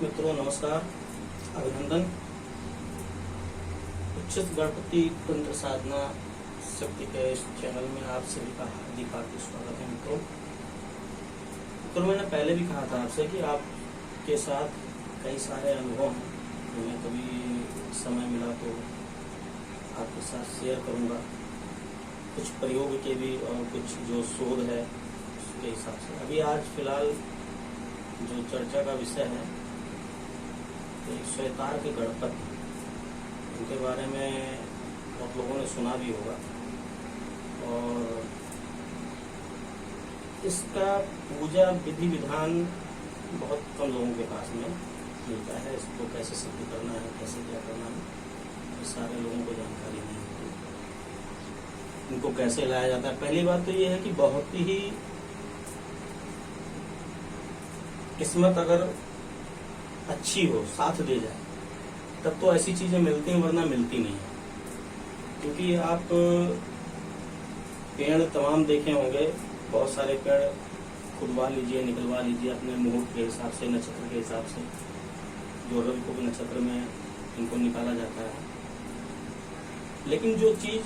मित्रों नमस्कार, अभिनंदन। उच्चित गणपति तंत्र साधना शक्ति के इस चैनल में आप सभी का हार्दिक स्वागत है। मित्रों मैंने पहले भी कहा था आपसे कि आपके साथ कई सारे अनुभव हैं जो मैं कभी समय मिला तो आपके साथ शेयर करूंगा, कुछ प्रयोग के भी और कुछ जो शोध है उसके हिसाब से। अभी आज फिलहाल जो चर्चा का विषय है एक श्वेतार के गणपति, उनके बारे में बहुत लोगों ने सुना भी होगा और इसका पूजा विधि विधान बहुत कम लोगों के पास में मिलता है। इसको कैसे सिद्ध करना है, कैसे क्या करना है, ये सारे लोगों को जानकारी नहीं होती। इनको कैसे लाया जाता है, पहली बात तो ये है कि बहुत ही किस्मत अगर अच्छी हो, साथ दे जाए, तब तो ऐसी चीजें मिलती हैं, वरना मिलती नहीं है। क्योंकि आप पेड़ तमाम देखे होंगे, बहुत सारे पेड़ खुदवा लीजिए, निकलवा लीजिए अपने मुहूर्त के हिसाब से, नक्षत्र के हिसाब से, जो रवि को नक्षत्र में इनको निकाला जाता है। लेकिन जो चीज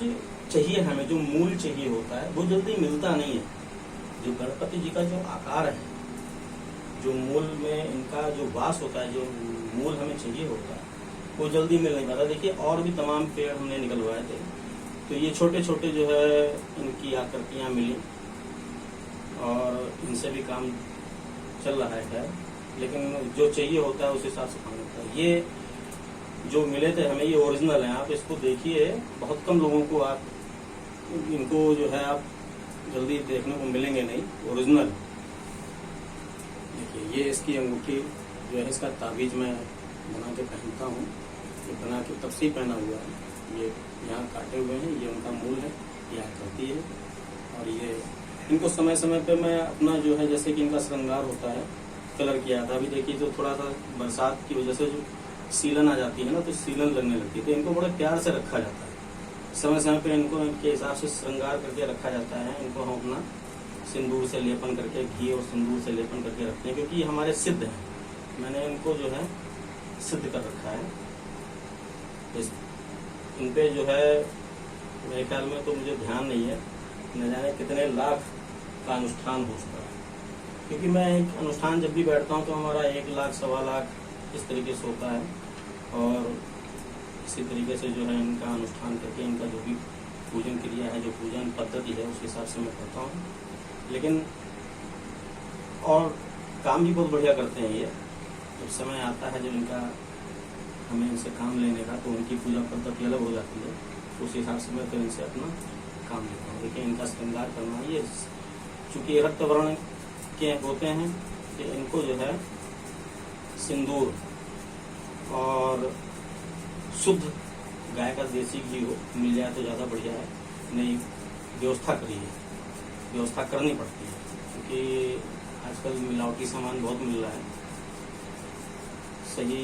चाहिए हमें, जो मूल चाहिए होता है, वो जल्दी मिलता नहीं है। जो गणपति जी का जो आकार है, जो मूल में इनका जो वास होता है, जो मूल हमें चाहिए होता है, वो जल्दी मिल नहीं पाता। देखिए और भी तमाम पेड़ हमने निकलवाए थे, तो ये छोटे छोटे जो है इनकी आकृतियां मिली और इनसे भी काम चल रहा है खैर, लेकिन जो चाहिए होता है उस हिसाब से काम होता है। ये जो मिले थे हमें, ये ओरिजिनल है। आप इसको देखिए, बहुत कम लोगों को आप इनको जो है आप जल्दी देखने को मिलेंगे नहीं, ओरिजिनल। देखिए ये इसकी अंगूठी जो है, इसका ताबीज मैं बना के पहनता हूँ, ये बना के तब से ही पहना हुआ है। ये यहाँ काटे हुए हैं, ये उनका मूल है, ये आकृति है। और ये इनको समय समय पे मैं अपना जो है, जैसे कि इनका श्रृंगार होता है, कलर किया था। अभी देखिए जो थोड़ा सा बरसात की वजह से जो सीलन आ जाती है ना, तो सीलन लगने लगती है, तो इनको बड़े प्यार से रखा जाता है। समय समय पे इनको इनके हिसाब से श्रृंगार करके रखा जाता है। इनको हम अपना सिंदूर से लेपन करके, घी और सिंदूर से लेपन करके रखते हैं, क्योंकि ये हमारे सिद्ध हैं। मैंने इनको जो है सिद्ध कर रखा है। इन पे जो है मेरे ख्याल में, तो मुझे ध्यान नहीं है, न जाने कितने लाख का अनुष्ठान हो चुका है। क्योंकि मैं एक अनुष्ठान जब भी बैठता हूँ तो हमारा 1 लाख, 1.25 लाख इस तरीके से होता है। और इसी तरीके से जो है इनका अनुष्ठान करके, इनका जो भी पूजन क्रिया है, जो पूजन पद्धति है, उस हिसाब से मैं करता हूँ। लेकिन और काम भी बहुत बढ़िया करते हैं ये। जब समय आता है जब इनका हमें इनसे काम लेने का, तो उनकी पूजा पद्धति अलग हो जाती है, उस हिसाब से मैं फिर इनसे अपना काम लेता हूँ। देखिए इनका श्रृंगार करना, ये चूंकि रक्त वर्ण के होते हैं, कि इनको जो है सिंदूर और शुद्ध गाय का देसी घी हो मिल जाए तो ज़्यादा बढ़िया है। नहीं व्यवस्था करिए, व्यवस्था करनी पड़ती है, क्योंकि आजकल मिलावटी सामान बहुत मिल रहा है। सही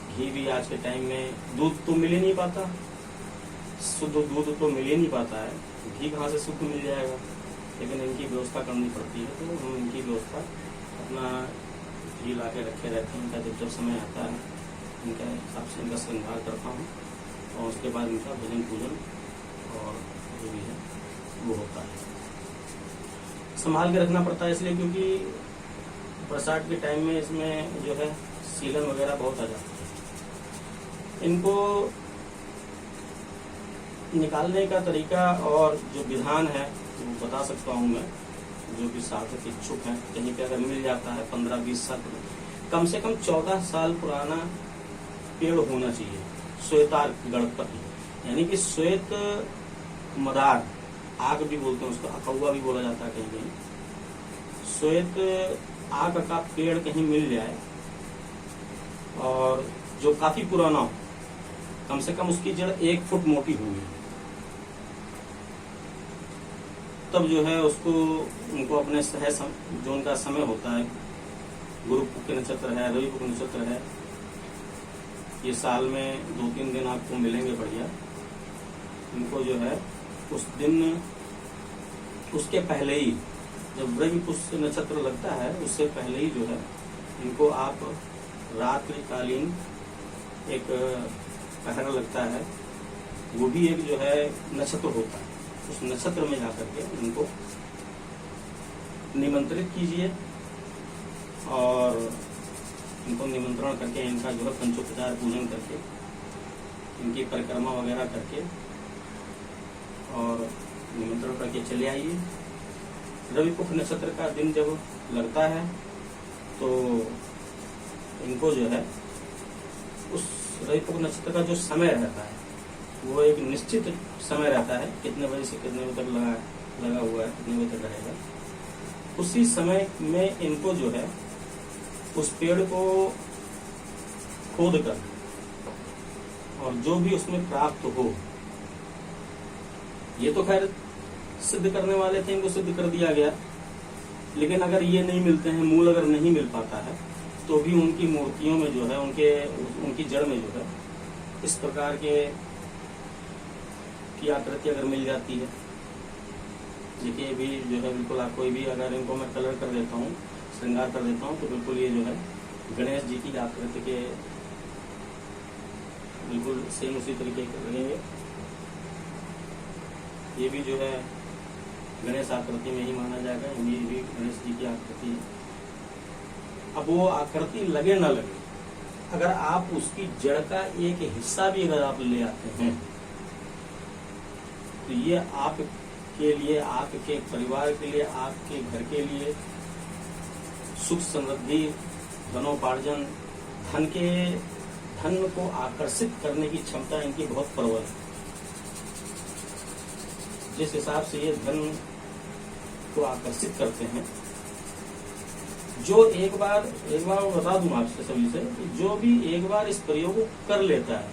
घी भी आज के टाइम में, दूध तो मिल ही नहीं पाता, शुद्ध दूध तो मिल ही नहीं पाता है, घी कहाँ से शुद्ध मिल जाएगा। लेकिन इनकी व्यवस्था करनी पड़ती है, तो हम इनकी व्यवस्था अपना घी ला के रखे रहते हैं। इनका जब समय आता है, इनका हिसाब से इनका श्रृंगार करता हूँ, और उसके बाद इनका भजन पूजन और जो भी है वो होता है। संभाल के रखना पड़ता है इसलिए, क्योंकि बरसात के टाइम में इसमें जो है सीलन वगैरह बहुत आ जाती है। इनको निकालने का तरीका और जो विधान है वो बता सकता हूँ मैं, जो भी साधक इच्छुक हैं। कहीं पे अगर मिल जाता है 15-20 साल, कम से कम 14 साल पुराना पेड़ होना चाहिए। श्वेतार गणपति, यानी कि श्वेत मदार, आग भी बोलते हैं उसको, अकौवा भी बोला जाता है कहीं कहीं। श्वेत आग का पेड़ कहीं मिल जाए और जो काफी पुराना हो, कम से कम उसकी जड़ 1 फुट मोटी होगी, तब जो है उसको, उनको अपने जो उनका समय होता है, गुरु के नक्षत्र है, रवि के नक्षत्र है, ये साल में 2-3 दिन आपको मिलेंगे बढ़िया। इनको जो है उस दिन, उसके पहले ही, जब रवि पुष्य नक्षत्र लगता है उससे पहले ही जो है इनको आप रात्रिकालीन एक पहरा लगता है, वो भी एक जो है नक्षत्र होता है। उस नक्षत्र में जाकर के इनको निमंत्रित कीजिए और इनको निमंत्रण करके इनका जो है पंचोपचार पूजन करके इनकी परिक्रमा वगैरह करके और निमंत्रण करके चले आइए। रवि पुष्य नक्षत्र का दिन जब लगता है तो इनको जो है उस रवि पुष्य नक्षत्र का जो समय रहता है वो एक निश्चित समय रहता है, कितने बजे से कितने बजे तक लगा हुआ है, कितने बजे तक रहेगा। उसी समय में इनको जो है उस पेड़ को खोद कर और जो भी उसमें प्राप्त हो, ये तो खैर सिद्ध करने वाले थे, इनको सिद्ध कर दिया गया। लेकिन अगर ये नहीं मिलते हैं, मूल अगर नहीं मिल पाता है, तो भी उनकी मूर्तियों में जो है उनकी जड़ में जो है इस प्रकार की आकृति अगर मिल जाती है, देखिए भी जो है बिल्कुल आप कोई भी अगर इनको मैं कलर कर देता हूँ, श्रृंगार कर देता हूँ, तो बिल्कुल ये जो है गणेश जी की आकृति के बिल्कुल सेम उसी तरीके के लगेंगे। ये भी जो है गणेश आकृति में ही माना जाएगा, ये भी गणेश जी की आकृति है। अब वो आकृति लगे ना लगे, अगर आप उसकी जड़ का एक हिस्सा भी अगर आप ले आते हैं तो ये आपके लिए, आपके परिवार के लिए, आपके घर के लिए सुख समृद्धि, धनोपार्जन, धन को आकर्षित करने की क्षमता इनकी बहुत प्रबल है। जिस हिसाब से ये धन को आकर्षित करते हैं, जो एक बार बता दूं आपसे सभी से, जो भी एक बार इस प्रयोग को कर लेता है,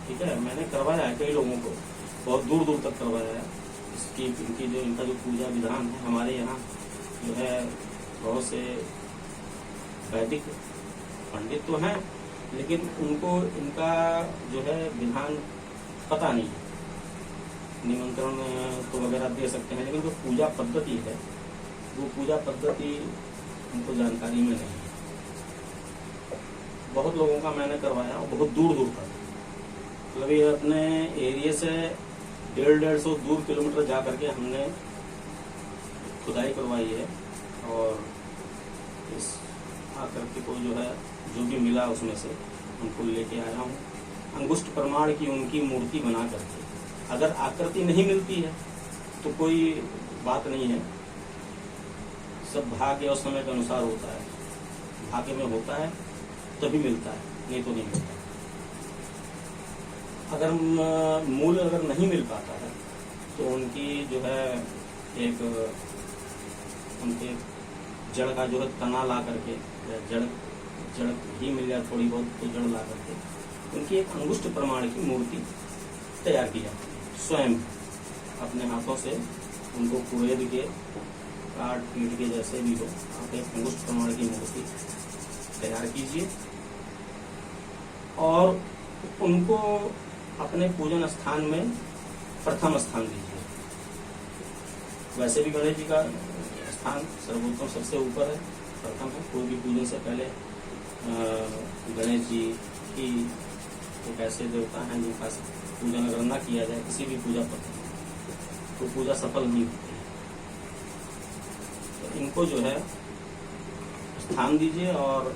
ठीक है, मैंने करवाया है कई लोगों को, बहुत दूर दूर तक करवाया है। इनका जो पूजा विधान है, हमारे यहाँ जो है बहुत से वैदिक पंडित तो हैं, लेकिन उनको इनका जो है विधान पता नहीं है। निमंत्रण तो वगैरह दे सकते हैं, लेकिन जो पूजा पद्धति है वो पूजा पद्धति उनको जानकारी में नहीं है। बहुत लोगों का मैंने करवाया और बहुत दूर दूर तक, मतलब ये अपने एरिया से 150-150 दूर किलोमीटर जा करके हमने खुदाई करवाई है और इस आकृति को जो है जो भी मिला उसमें से उनको लेके आया हूँ। अंगुष्ठ प्रमाण की उनकी मूर्ति बना करके, अगर आकृति नहीं मिलती है तो कोई बात नहीं है, सब भाग्य और समय के अनुसार होता है। भाग्य में होता है तभी मिलता है, नहीं तो नहीं मिलता। अगर मूल अगर नहीं मिल पाता है तो उनकी जो है एक उनके जड़ का जो है तना ला करके, या जड़ ही मिल जाए थोड़ी बहुत, तो जड़ ला करके उनकी एक अंगुष्ठ प्रमाण की मूर्ति तैयार की जाती है। स्वयं अपने हाथों से उनको कुरेद के, काट पीट के, जैसे भी हो, आप एक अंगुष्ठ प्रमाण की मूर्ति तैयार कीजिए और उनको अपने पूजन स्थान में प्रथम स्थान दीजिए। वैसे भी गणेश जी का स्थान सर्वोत्तम सबसे ऊपर है, प्रथम है। कोई भी पूजन से पहले गणेश जी की एक ऐसे देवता हैं जिनका पूजन अगर न किया जाए किसी भी पूजा पद्धति तो पूजा सफल नहीं होती है। तो इनको जो है स्थान दीजिए और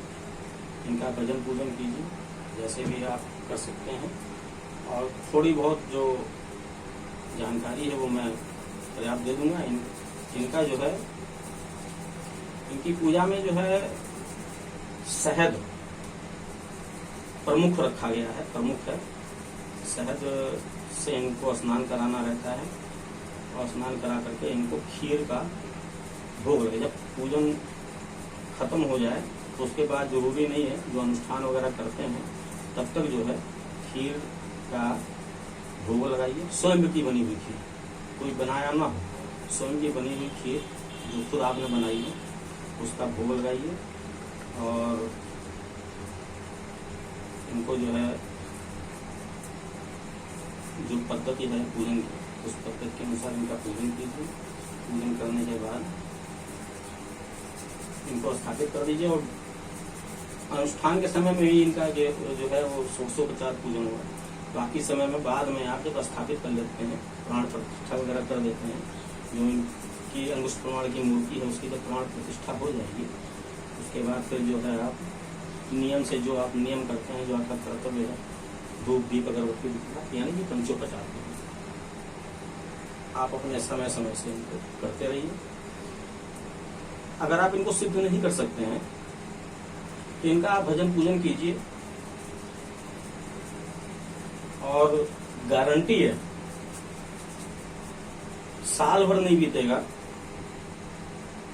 इनका भजन पूजन कीजिए, जैसे भी आप कर सकते हैं। और थोड़ी बहुत जो जानकारी है वो मैं पर्याप्त दे दूंगा। इनका जो है, इनकी पूजा में जो है शहद प्रमुख रखा गया है, प्रमुख है। शहद से इनको स्नान कराना रहता है और स्नान करा करके इनको खीर का भोग लगे। जब पूजन खत्म हो जाए तो उसके बाद जरूरी नहीं है, जो अनुष्ठान वगैरह करते हैं तब तक जो है खीर का भोग लगाइए। स्वयं की बनी हुई खीर, कोई बनाया ना हो, स्वयं की बनी हुई खीर जो खुद आपने बनाई है उसका भोग लगाइए। और इनको जो है जो पद्धति है पूजन की, उस पद्धति के अनुसार इनका पूजन कीजिए। पूजन करने के बाद इनको स्थापित कर दीजिए और अनुष्ठान के समय में ही इनका जो है वो षोडशोपचार पूजन हुआ। बाकी समय में बाद में आप जब स्थापित कर लेते हैं, प्राण प्रतिष्ठा वगैरह कर देते हैं, जो इनकी अंगुष्ठ प्रमाण की मूर्ति है उसकी जब प्राण प्रतिष्ठा हो जाएगी, उसके बाद फिर जो है आप नियम से जो आप नियम करते हैं, जो आपका कर्तव्य है, धूप दीप अगरबत्ती दिखाना, यानी कि पंचोपचार आप अपने समय समय से इनको करते रहिए। अगर आप इनको सिद्ध नहीं कर सकते हैं तो इनका आप भजन पूजन कीजिए, और गारंटी है साल भर नहीं बीतेगा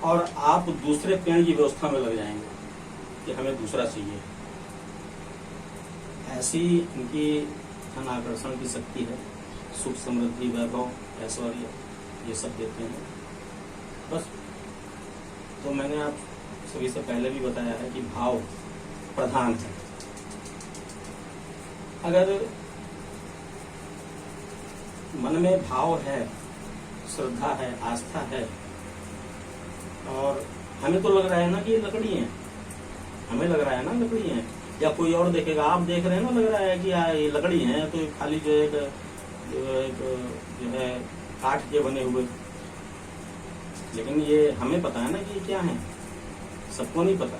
और आप दूसरे पेड़ की व्यवस्था में लग जाएंगे कि हमें दूसरा चाहिए। ऐसी इनकी धन आकर्षण की शक्ति है, सुख समृद्धि वैभव ऐश्वर्य ये सब देते हैं। बस तो मैंने आप सभी से पहले भी बताया है कि भाव प्रधान है। अगर मन में भाव है, श्रद्धा है, आस्था है, और हमें तो लग रहा है ना कि ये लकड़ी है, हमें लग रहा है ना लकड़ी है, या कोई और देखेगा, आप देख रहे हैं ना, लग रहा है कि ये लकड़ी है, तो खाली जो है काठ के बने हुए, लेकिन ये हमें पता है ना कि ये क्या है, सबको नहीं पता।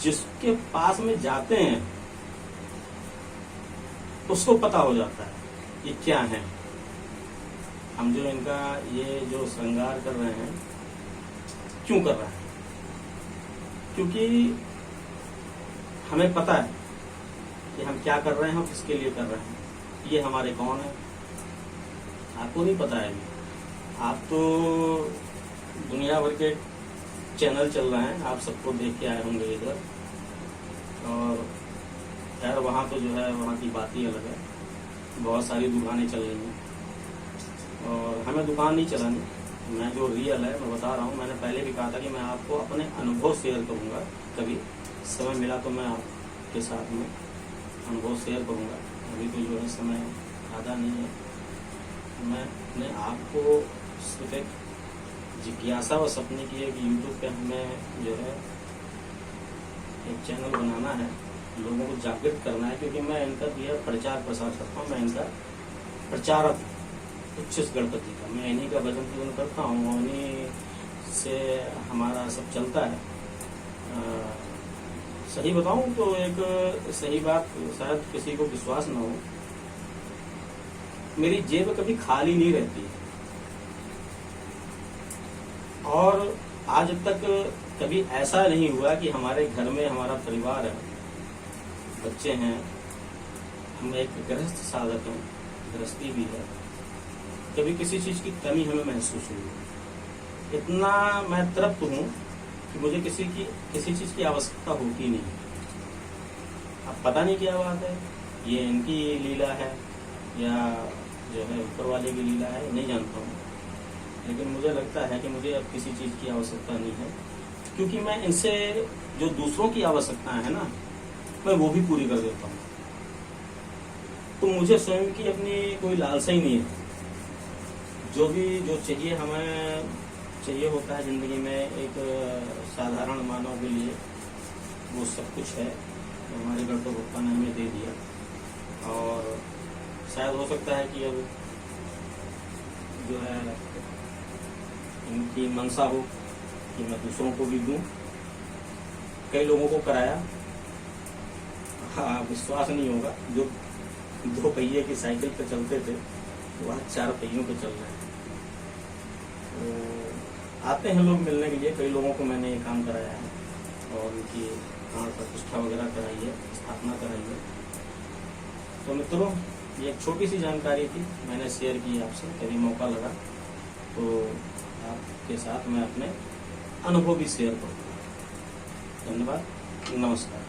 जिसके पास में जाते हैं उसको पता हो जाता है ये क्या है। हम जो इनका ये जो श्रृंगार कर रहे हैं, क्यों कर रहे हैं? क्योंकि हमें पता है कि हम क्या कर रहे हैं और किसके लिए कर रहे हैं। ये हमारे कौन है आपको नहीं पता है। आप तो दुनिया भर के चैनल चल रहे हैं, आप सबको देख के आए होंगे इधर, और खैर वहाँ तो जो है वहाँ की बात ही अलग है। बहुत सारी दुकानें चल रही हैं और हमें दुकान नहीं चलानी। मैं जो रियल है मैं बता रहा हूँ। मैंने पहले भी कहा था कि मैं आपको अपने अनुभव शेयर करूँगा, कभी समय मिला तो मैं आपके साथ में अनुभव शेयर करूँगा। अभी तो जो है समय ज़्यादा नहीं है। मैं अपने आपको सिर्फ एक जिज्ञासा और सपने की एक यूट्यूब पे हमें जो है एक चैनल बनाना है, लोगों को जागृत करना है, क्योंकि मैं इनका दिया प्रचार प्रसार करता हूँ। मैं इनका प्रचारक उच्चेश गणपति का, मैं इन्हीं का भजन पूजन करता हूँ, उन्हीं से हमारा सब चलता है। सही बताऊं तो एक सही बात शायद किसी को विश्वास न हो, मेरी जेब कभी खाली नहीं रहती, और आज तक कभी ऐसा नहीं हुआ कि हमारे घर में हमारा परिवार है, बच्चे हैं, हम एक गृहस्थ साधक हैं, गृहस्थी भी है, कभी किसी चीज की कमी हमें महसूस हुई। इतना मैं तृप्त हूँ कि मुझे किसी चीज की आवश्यकता होती नहीं। अब पता नहीं क्या बात है, ये इनकी लीला है या जो है ऊपर वाले की लीला है, नहीं जानता हूँ, लेकिन मुझे लगता है कि मुझे अब किसी चीज की आवश्यकता नहीं है, क्योंकि मैं इनसे जो दूसरों की आवश्यकता है ना, मैं वो भी पूरी कर देता हूँ। तो मुझे स्वयं की अपनी कोई लालसा ही नहीं है। जो चाहिए हमें चाहिए होता है जिंदगी में, एक साधारण मानव के लिए वो सब कुछ है, तो हमारे घर तो भगवान ने हमें दे दिया। और शायद हो सकता है कि अब जो है इनकी मनसा हो कि मैं दूसरों को भी दूं। कई लोगों को कराया, हाँ विश्वास नहीं होगा, जो 2 पहिए की साइकिल पे चलते थे वो आज 4 पहियों पे चल रहे हैं। तो आते हैं लोग मिलने के लिए, कई लोगों को मैंने ये काम कराया है और उनकी प्राण प्रतिष्ठा वगैरह कराई है, स्थापना कराई है। तो मित्रों, ये एक छोटी सी जानकारी थी, मैंने शेयर की आपसे, कभी मौका लगा तो आपके साथ मैं अपने अनुभव भी शेयर करूँगा। धन्यवाद, नमस्कार।